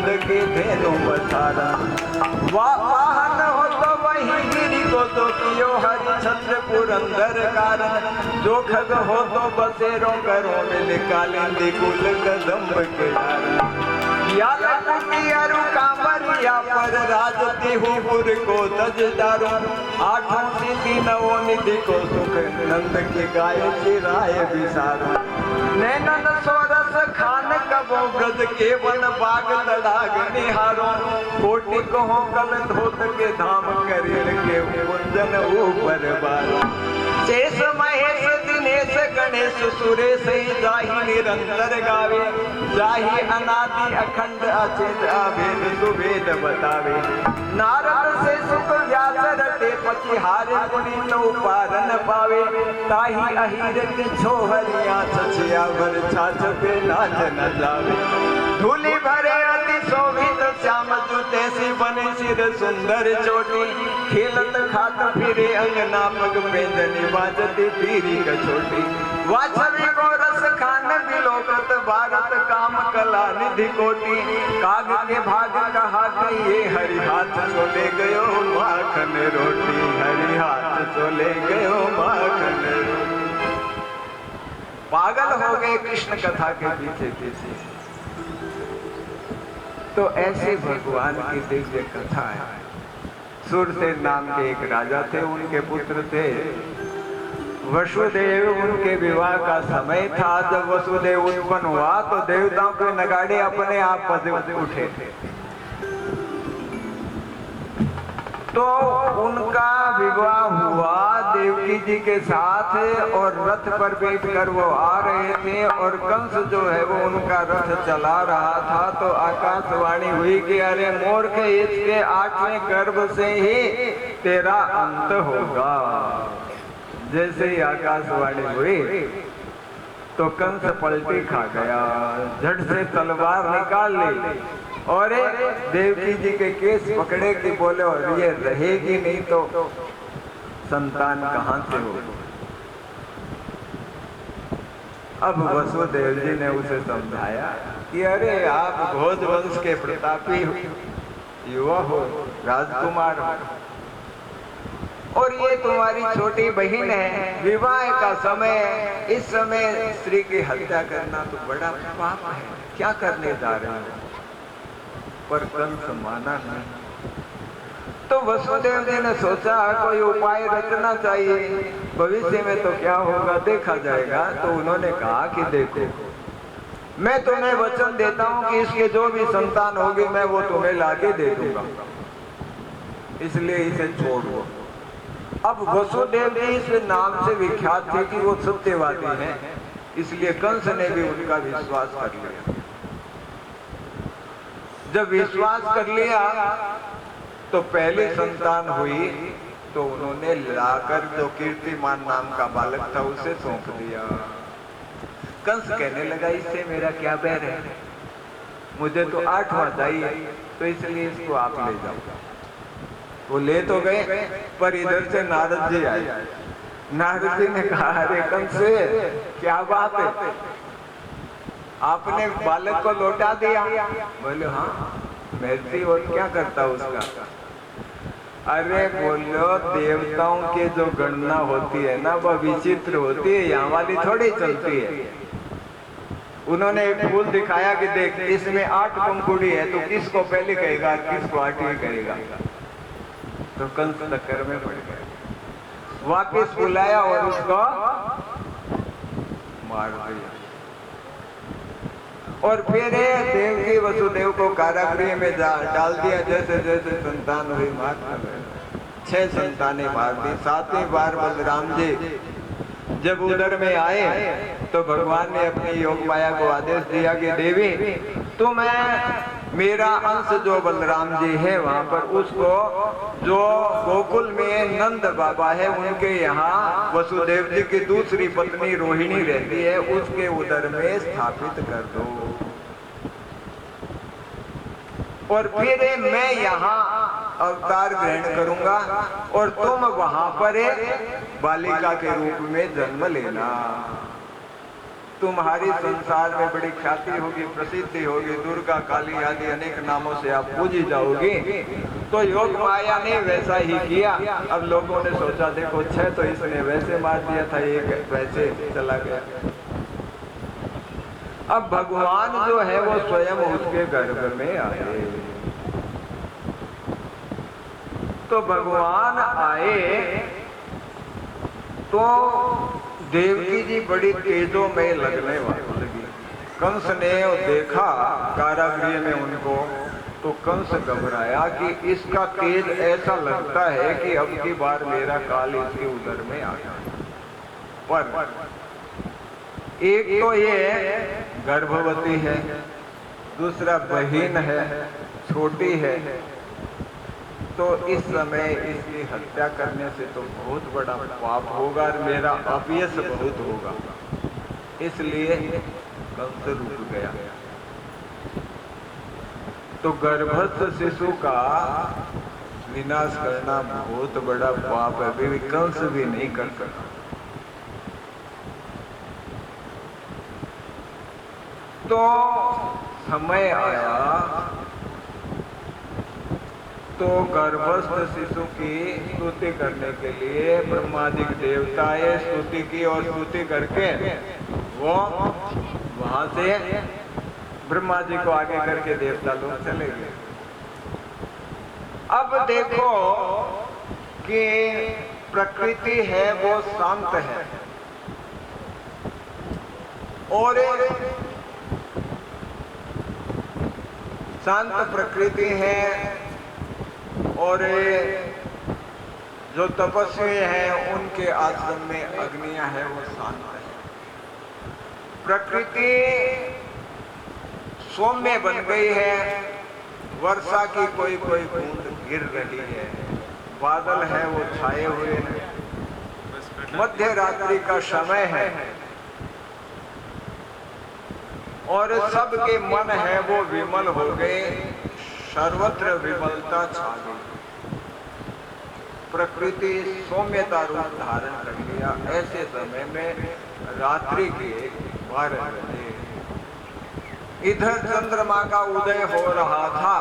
नंद के धेनु बसारण। वाहन हो तो वही गिरी को तो कियो हरि छत्र पुरंदर कारण। जो खग हो तो बसेरों करो मिल कालिंदी कुल कदम्ब के कारण। या लकुटी अरु कांवरिया पर राजती हूँ पुर को तजदारो। आठों सिद्धि नवो निधि को सुख नंद की गाय चिराय विसारो। नैनन सोरस खान कबो ब्रज के वन बाग तड़ाग निहारो। कोटि कहो कल धोत के धाम करिल के कुंजन ऊपर बारो। शेष महेश दिनेश गणेश सुरेश जाहि निरंतर गावे। जाहि अनादि अखंड अचेत अभेद सुभेद बतावे। नारद से सुख व्यास रटे पचिहारे पुनीत उपारन पावे। ताहि अहिरत छोहरिया छछिया भर छाछ पे नाच न जावे। धूलि भरे अति शोभित श्याम जूते सी बने सिर सुंदर चोटी। खेलत खात फिरे अंगना पग पेंजनी बाजती पीरी कछोटी। वाछवी को रस खान बिलोकत भारत काम कला निधि कोटि। काग के भाग कहा ये हरि हाथ सो ले गयो माखन रोटी। हरि हाथ सो ले गयो माखन रोटी। पागल हो गए कृष्ण कथा के पीछे पीछे। तो ऐसे भगवान की दिव्य कथा है। सुरसेन नाम के एक राजा थे, उनके पुत्र थे वसुदेव। उनके विवाह का समय था। जब वसुदेव उत्पन्न हुआ तो देवताओं के नगाड़े अपने आप बज उठे थे। तो उनका विवाह हुआ देवकी जी के साथ और रथ पर बैठ कर वो आ रहे थे और कंस जो है वो उनका रथ चला रहा था। तो आकाशवाणी हुई कि अरे मूर्ख, इसके 8वें गर्भ से ही तेरा अंत होगा। जैसे ही आकाशवाणी हुई तो कंस पलटी खा गया, झट से तलवार निकाल ली और देवकी जी के केस पकड़े कि बोले और ये रहेगी नहीं तो संतान कहां से हो। अब वसुदेव जी ने उसे समझाया कि अरे आप घोष वंश के प्रतापी युवा हो, राजकुमार हो और ये तुम्हारी छोटी बहन है। विवाह का समय, इस समय स्त्री की हत्या करना तो बड़ा पाप है, क्या करने जा रहे हो। पर कंस माना नहीं। तो वसुदेव जी ने सोचा कोई उपाय रचना चाहिए, भविष्य में तो क्या होगा देखा जाएगा। तो उन्होंने कहा कि देखो, मैं तुम्हें वचन देता हूं कि इसके जो भी संतान होगी मैं वो तुम्हें लाके दे दूंगा, इसलिए इसे छोड़ दो। अब वसुदेव जी इस नाम से विख्यात थे कि वो सत्यवादी हैं, इसलिए कंस ने भी उनका विश्वास कर लिया। जब विश्वास कर लिया तो पहली संतान हुई तो उन्होंने लाकर जो कीर्तिमान नाम का बालक था उसे सौंप दिया। कंस कहने लगा इससे मेरा क्या बैर है, मुझे तो 8वां चाहिए, तो इसलिए इसको आप ले जाओ। वो ले तो गए, पर इधर से नारद जी आए। नारद जी ने कहा अरे कंस क्या बात है, आपने बालक को लौटा दिया। बोले हाँ महर्षि, और क्या करता उसका। अरे बोलो देवताओं के जो गणना होती है ना वह विचित्र होती है, यहाँ वाली थोड़ी चलती है। उन्होंने एक फूल दिखाया कि देख इसमें 8 पंखुड़ी है, तो किसको पहले कहेगा किसको 8वीं कहेगा। तो कंस चक्कर में पड़ गया, वापिस बुलाया और उसको मार दिया। और फिर देवकी वसुदेव को कारागृह में डाल दिया। जैसे जैसे संतान हुई मार 6 संतानें मार दी। 7वीं बार बलराम जी जब उदर में आए तो भगवान ने अपनी योग माया को आदेश दिया कि देवी तुम्हें मेरा अंश जो बलराम जी है वहां पर उसको जो गोकुल में नंद बाबा है उनके यहाँ वसुदेव जी की दूसरी पत्नी रोहिणी रहती है, उसके उदर में स्थापित कर दो। और फिर मैं यहाँ अवतार ग्रहण करूंगा और तुम वहां पर बालिका के रूप में जन्म लेना। तुम्हारी संसार में बड़ी ख्याति होगी, प्रसिद्धि होगी, दुर्गा काली आदि अनेक नामों से आप पूजी जाओगे। तो योग माया ने वैसा ही किया। अब लोगों ने सोचा देखो 6 तो इसने वैसे मार दिया था, एक वैसे चला गया। अब भगवान जो है वो स्वयं उसके गर्भ में आए। तो भगवान आए तो देवकी जी बड़ी तेजों में लगने लगी। कंस ने देखा कारागृह में उनको, तो कंस घबराया कि इसका तेज ऐसा लगता है कि अब की बार मेरा काल इसके उदर में आ गया। पर एक तो ये गर्भवती है, दूसरा बहीन है, छोटी है, तो इस समय इसकी हत्या करने से तो बहुत बड़ा पाप होगा और मेरा अपयश बहुत होगा। इसलिए कंस रुक गया। तो गर्भस्थ शिशु का विनाश करना बहुत बड़ा पाप है, अभी कंस भी नहीं कर सका। तो समय आया तो गर्भस्थ शिशु की स्तुति करने के लिए ब्रह्मादि देवताएं स्तुति की, और स्तुति करके वो वहां से ब्रह्मा जी को आगे करके देवता लोग चले गए। अब देखो कि प्रकृति है वो शांत है, और शांत प्रकृति है, और जो तपस्वी हैं उनके आश्रम में अग्नियां है वो शांत है। प्रकृति सौम्य बन गई है, वर्षा की कोई कोई बूंद गिर रही है, बादल है वो छाए हुए हैं, मध्य रात्रि का समय है, और सबके मन है वो विमल हो गए, सर्वत्र विमलता छा गई। प्रकृति सौम्यता रूप धारण कर लिया। ऐसे समय में रात्रि के 12 बजे इधर चंद्रमा का उदय हो रहा था,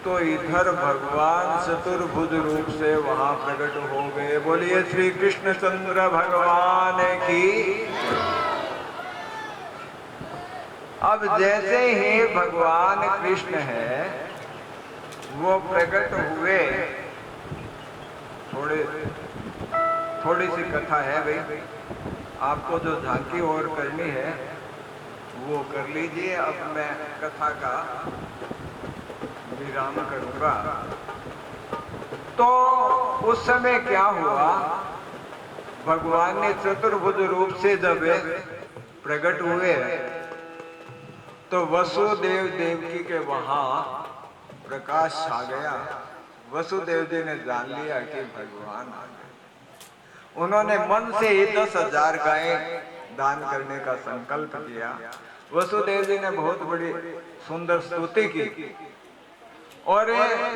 तो इधर भगवान चतुर्भुज रूप से वहां प्रकट हो गए। बोलिए श्री कृष्ण चंद्र भगवान की। अब जैसे ही भगवान कृष्ण है वो प्रकट हुए, थोड़ी सी कथा है भाई, आपको जो झांकी और करनी है वो कर लीजिए। अब मैं कथा का विराम करूंगा। तो उस समय क्या हुआ, भगवान ने चतुर्भुज रूप से जब प्रकट हुए तो वसुदेव देवकी के वहां प्रकाश छा गया। वसुदेव जी ने जान लिया कि भगवान आ गए। उन्होंने मन से ही 10,000 गायें दान करने का संकल्प किया। वसुदेव जी ने बहुत बड़ी सुंदर स्तुति की, और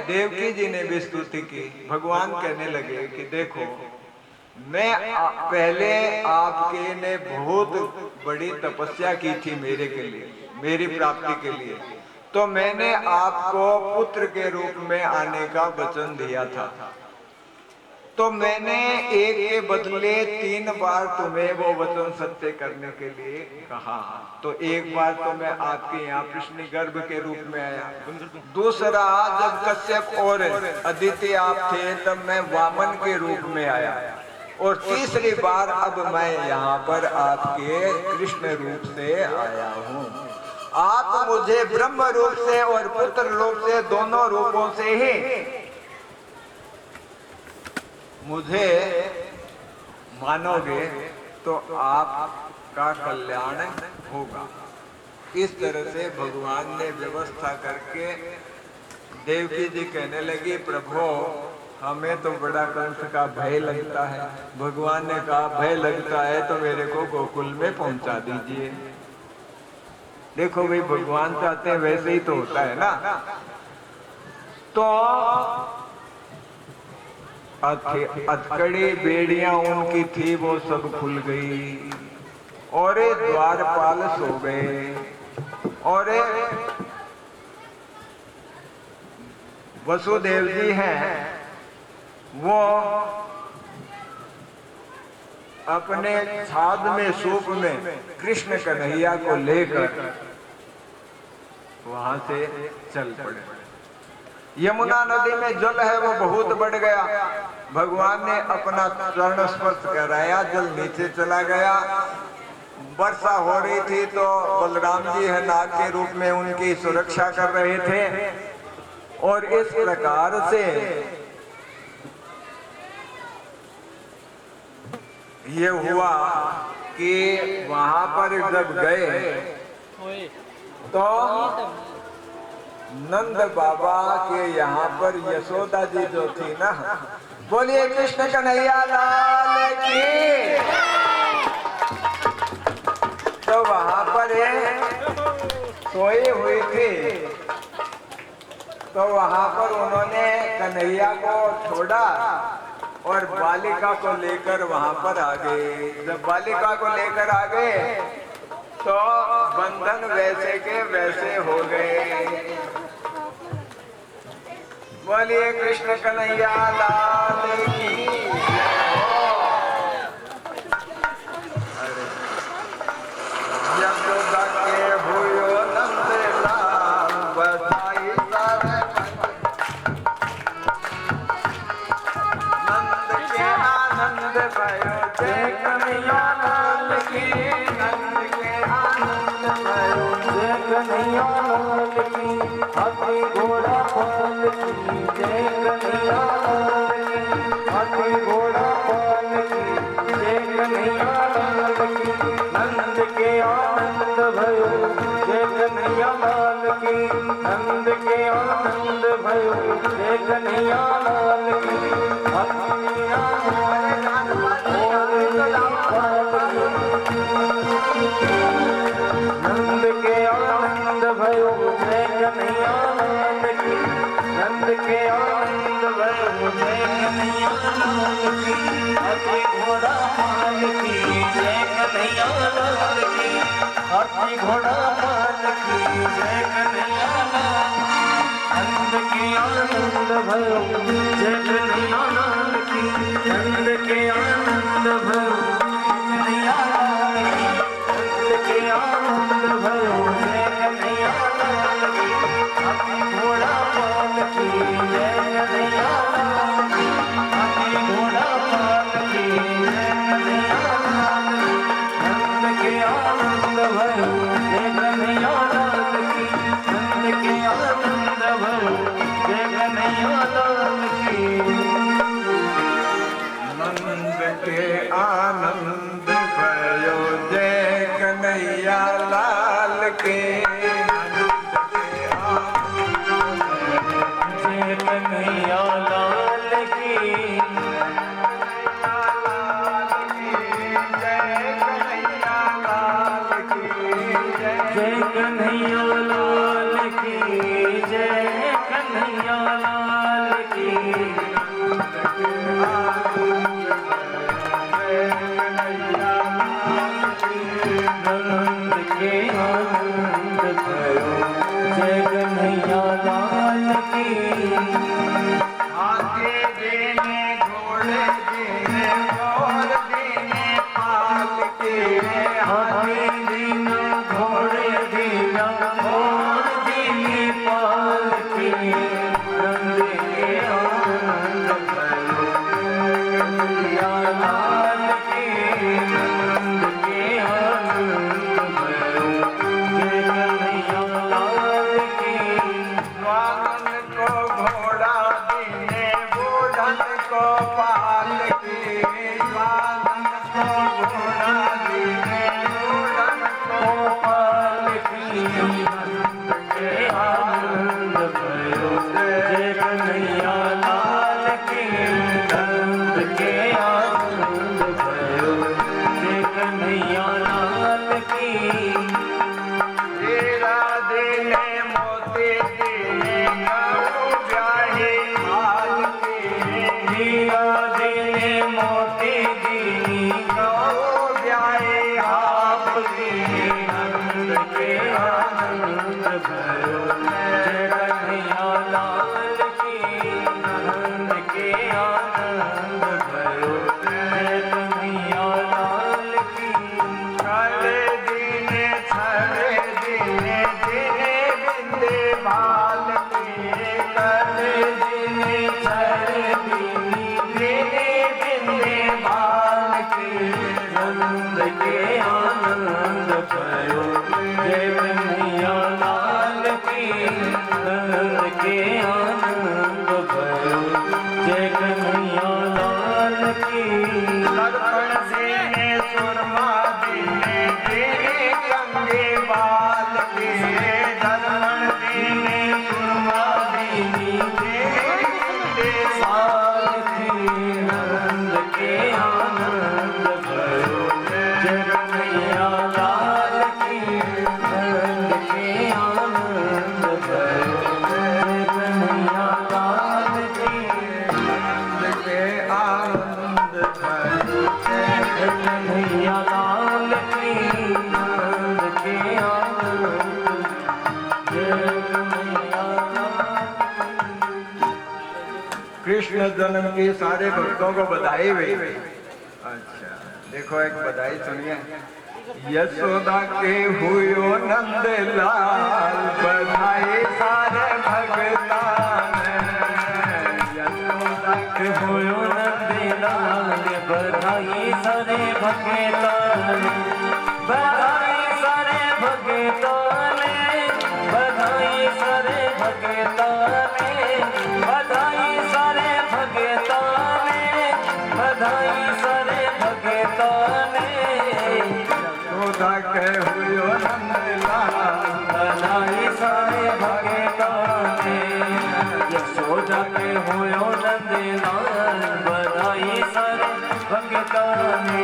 देवकी जी ने भी स्तुति की। भगवान कहने लगे कि देखो, मैं पहले आपके ने बहुत बड़ी तपस्या की थी मेरे के लिए, मेरी प्राप्ति के लिए, तो मैंने आपको पुत्र के रूप में आने का वचन दिया था। तो मैंने एक के बदले 3 बार तुम्हें वो वचन सत्य करने के लिए कहा। तो एक बार तो मैं आपके यहाँ कृष्ण गर्भ के रूप में आया, दूसरा जब कश्यप और अदिति आप थे तब मैं वामन के रूप में आया, और तीसरी बार अब मैं यहाँ पर आपके कृष्ण रूप से आया हूँ। आप मुझे ब्रह्म रूप से और पुत्र रूप से, दोनों रूपों से ही मुझे मानोगे तो आपका कल्याण होगा। इस तरह से भगवान ने व्यवस्था करके देवकी जी कहने लगी, प्रभु हमें तो बड़ा कंस का भय लगता है। भगवान ने कहा भय लगता है तो मेरे को गोकुल में पहुंचा दीजिए। देखो भाई, भगवान चाहते हैं वैसे ही तो होता है ना। तो अधकड़ी बेड़ियां उनकी थी वो सब खुल गई, और द्वारपाल सो गए। और वसुदेव जी हैं वो अपने छाद में सूप में कृष्ण कन्हैया को लेकर वहां से चल पड़े। यमुना नदी में जल है वो बहुत बढ़ गया। भगवान ने अपना चरण स्पर्श कराया, जल नीचे चला गया। वर्षा हो रही थी तो बलराम जी है नाग के रूप में उनकी सुरक्षा कर रहे थे। और इस प्रकार से ये हुआ कि वहां पर जब गए तो नंद बाबा के यहाँ पर यशोदा जी जो थी ना, बोलिए कृष्ण कन्हैया लाल की। तो वहां पर सोई हुई थी, तो वहां पर उन्होंने कन्हैया को छोड़ा और बालिका को लेकर वहां पर आ गए। जब बालिका को लेकर आ गए तो बंधन वैसे के वैसे हो गए। बोलिए कृष्ण कन्हैया लाल की। यशोदा के हुयो नंद लाल बधाई सारे नंद के आनंद भयो जय कन्हैया लाल की। नंद के आनंद भयो जय कन्हैया लाल की। हाथी घोड़ा पाल की जय कन्हैया लाल की। हाथी घोड़ा पाल की जय कन्हैया लाल की। नंद के आनंद भयो जय कन्हैया लाल की। नंद के आनंद भयो जय कन्हैया लाल की। नंद के आनंद भयो जय कन्हैया लाल की। नंद के आनंद भयो जय कन्हैया लाल की। हाथी घोड़ा पाल की जय कन्हैया लाल की। हाथी घोड़ा पाल की जय कन्हैया लाल की। नंद के आनंद भयो जय कन्हैया लाल की। नंद के आनंद भयो कन्हैया लाल की। नंद के आनंद भयो जय कन्हैया लाल की। हाथी घोड़ा पाल की जय कन्हैया लाल की। हाथी घोड़ा पाल की जय कन्हैया लाल की। नंद के आनंद भयो जय कन्हैया लाल की। नंद के आनंद भयो जय कन्हैया लाल की। नंद के आनंद भयो जय कन्हैया लाल के। जय कन्हैया लाल की नंद के आनंद भयो जय कन्हैया लाल की छड़े दीने दिने बिंदे बाल की करे दिने छड़े दिने बिंदे बाल की नंद के आनंद भयो जय कन्हैया लाल की नंद के आनंद भयो जय कन्हैया लाल की दर्पण दीने सुरमा दीने गंगे बाल के दर्पण दीने सुरमा दीने साल की नंद के आनंद भयो जय कन्हैया लाल की नंद के आनंद भयो जय कन्हैया लाल की के आनंद भयो जय कन्हैया लाल की नंद के आनंद जय कन्हैया कृष्ण जन्म की सारे भक्तों को बधाई हुई। अच्छा देखो एक बधाई सुनिए। यशोदा के हुयो नंद लाल बधाई सारे भगतान यशोदा के होयो नंदलाल बधाई सारे भगतान बधाई सारे भगतान बधाई सारे भगतान बधाई सारे भगतान बधाई सारे भगतान यशोदा के हुयो नंद लाल बधाई सारे भगतान यशोदा के होयो नंदलाल बधाई सारे भगतान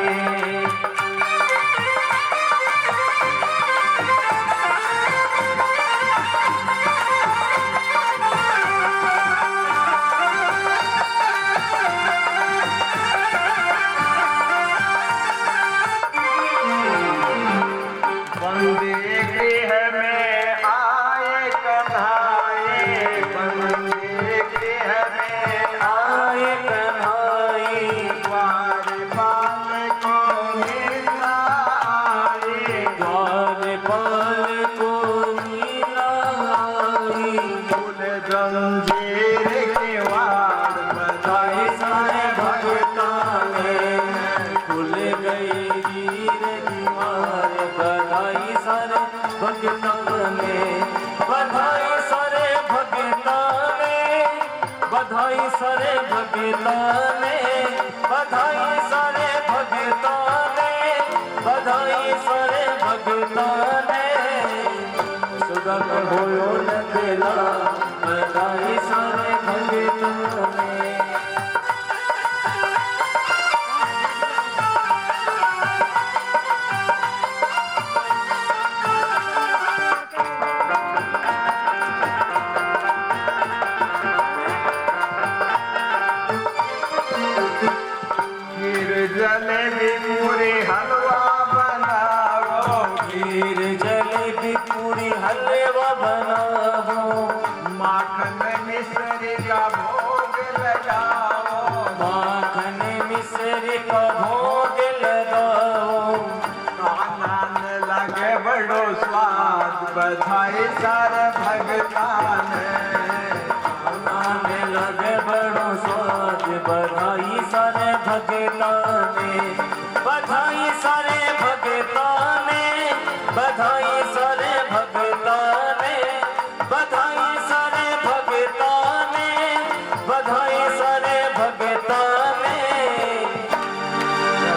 बंदे गृह में आए कन्हाए बंदे गृह में आए कन्हाई द्वार पाल को मिला आए द्वारपाल को नीलाई फूल जंजीर के वार बधाई सारे भगतान खुल गई वीर दीवार बधाई सारे भगतान बधाई सारे भगतान बधाई सारे भगतान बधाई सारे भगतान बधाई सारे भगतान सुगम होयो नंदला बधाई सारे भगतान खीर जलेबी पूरी हलवा बनाओ खीर जलेबी पूरी हलवा बनाओ माखन मिश्री का भोग लगाओ माखन मिश्री का भोग लगाओ खाना लगे बड़ो स्वाद बधाई सारे भगतान खाने लगे बड़ो स्वाद बधाई सारे भगतान बधाई सारे भगतान बधाई सारे भगतान बधाई सारे भगतान बधाई सारे भगतान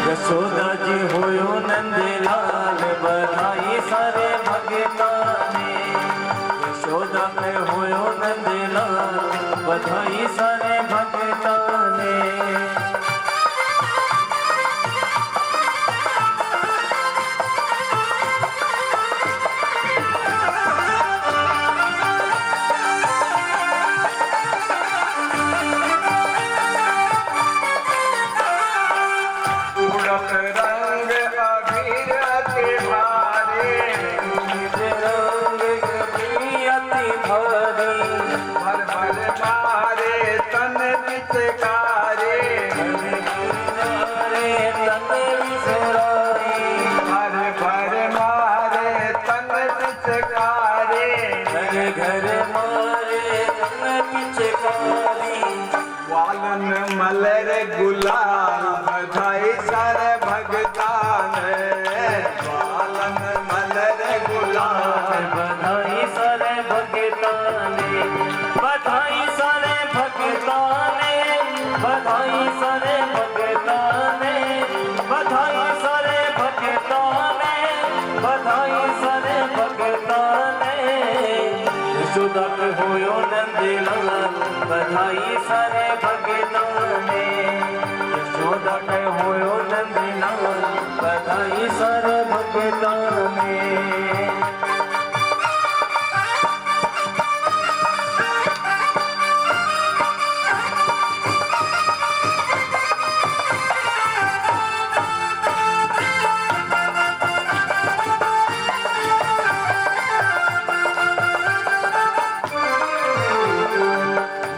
यशोदा जी होयो नंदलाल बधाई सारे भगतान यशोदा में होयो नंदलाल बधाई सारे भगतान भारी भर भर मारे तन पिचकारे मारे तन विसराई भर भर मारे तन पिचकारे घर घर मारे तन पिचकारी वालन मलर गुलाल बधाई सारे भगतान वालन मलर गुलाल बधाई सारे भगताने बधाई सारे भगताने बधाई सारे भगताने बधाई सारे भगताने बधाई सारे भगताने यशोदा के होयो नंदलाल बधाई सारे भगताने यशोदा के होयो नंदलाल बधाई सारे भगताने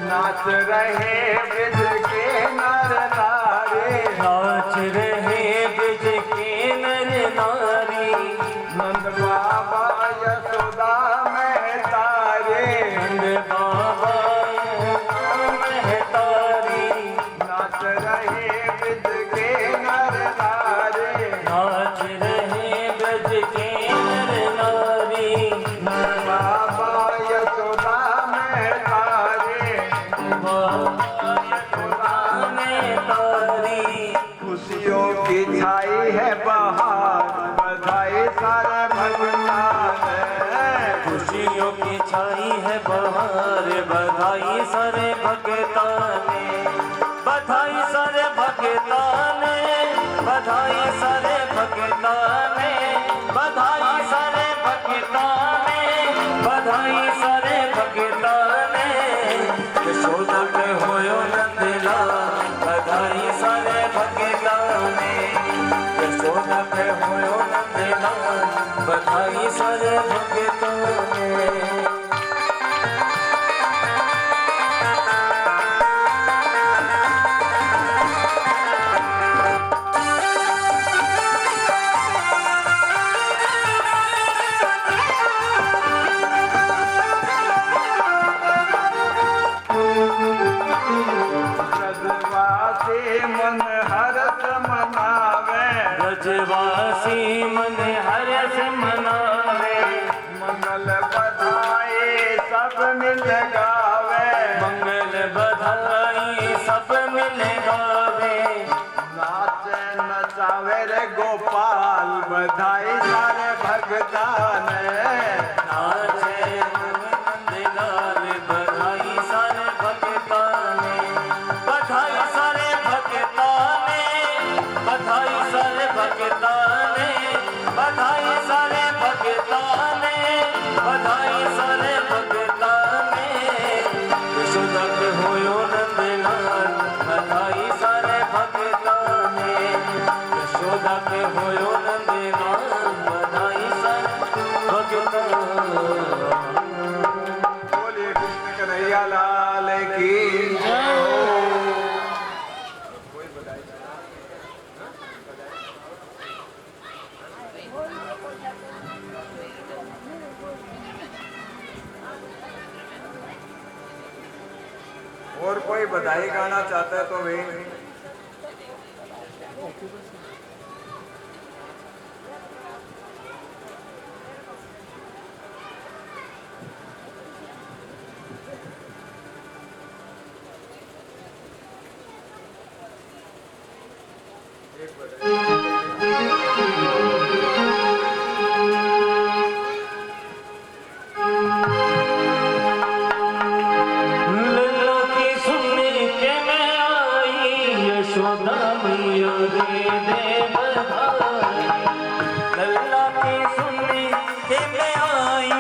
नाच रहे ब्रज के नर नारे नाच रहे ब्रज के नर नारी नंद बाबा यशोदा में तारे नंद बाबा महतारी नाच रहे ब्रज के नर नारे नाच रहे ब्रज के नर नारी नंद बाबा यशोदा में तारे तारी खुशियों की छाई है बहार बधाई सारे भगवान खुशियों की छाई है बहार बधाई सारे भगताने बधाई सारे भगताने बधाई सारे भगताने बधाई सारे भगताने बधाई सारे भगताने यशोदा के होयो नंदलाल बधाई सारे भगताने यशोदा के होयो नंदलाल बधाई सारे भगताने ब्रजवासी मन हरस मनावे ब्रजवासी मन हर्ष मनावे मंगल बधाई सब मिल गावे मंगल बधाई सब मिल गावे नाचे नचावे रे गोपाल बधाई सारे भगतान नाचे नंदलाल बधाई सारे भगताने बधाई सारे भगताने बधाई सारे भगताने बधाई सारे भगताने बधाई सारे भगताने यशोदा के होयो नंदलाल बधाई सारे भगताने यशोदा के होयो नंदलाल बधाई सारे भगताने बोलिए कृष्ण कन्हैया लाल की और कोई बधाई गाना चाहता है तो भी लल्ला की सुनने के मैं आई यशोदा मैया दे बधाई लल्ला की सुनने के मैं आई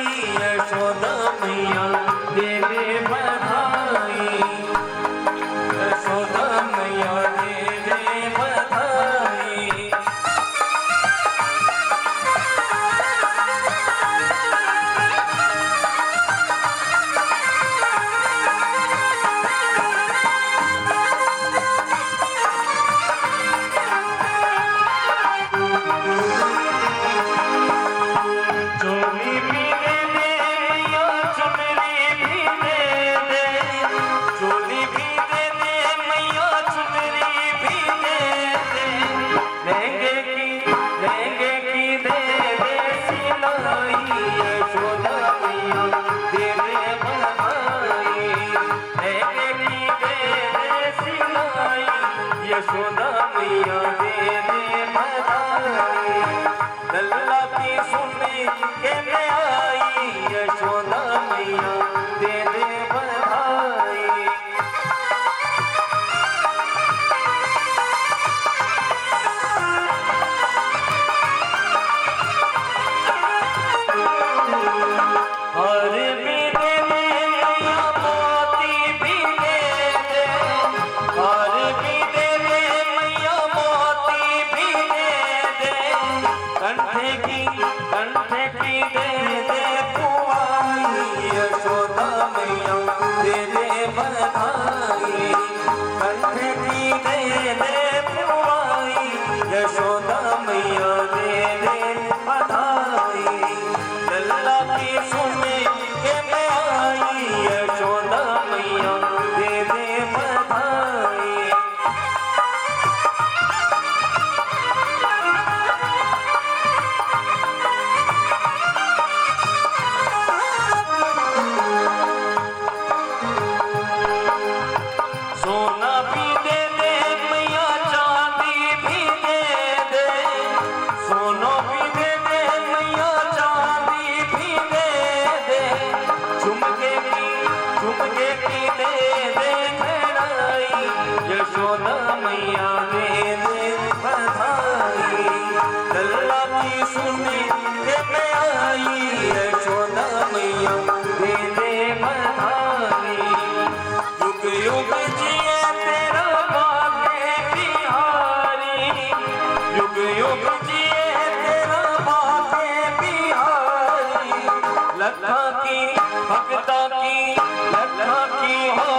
यशोदा मैया दे बधाई यशोदा मैया दे बधाई बधाई। लल्ला की सुन के मैं आई यशोदा मैया दे दे बधाई। हार भी दे दे मैया मोती भी दे दे, हार भी दे दे मैया मोती भी दे दे, कंठे की दे दे पुआई यशोदा मैया दे दे बधाई। कंठे की दे दे पुआई यशोदा मैया दे दे बधाई। लल्ला की सुन के मैं आई यशोदा मैया दे दे बधाई। सोना भी दे दे मैया चांदी भी दे दे, सोना भी दे दे मैया चांदी भी दे दे, झुमके की दे दे घड़ाई यशोदा मैया दे दे बधाई। लल्ला की सुन के मैं आई यशोदा मैया दे दे बधाई। युग युग जिए तेरा बाके बिहारी, युग युग जिए तेरा बाके बिहारी। लखा की भक्ता की हो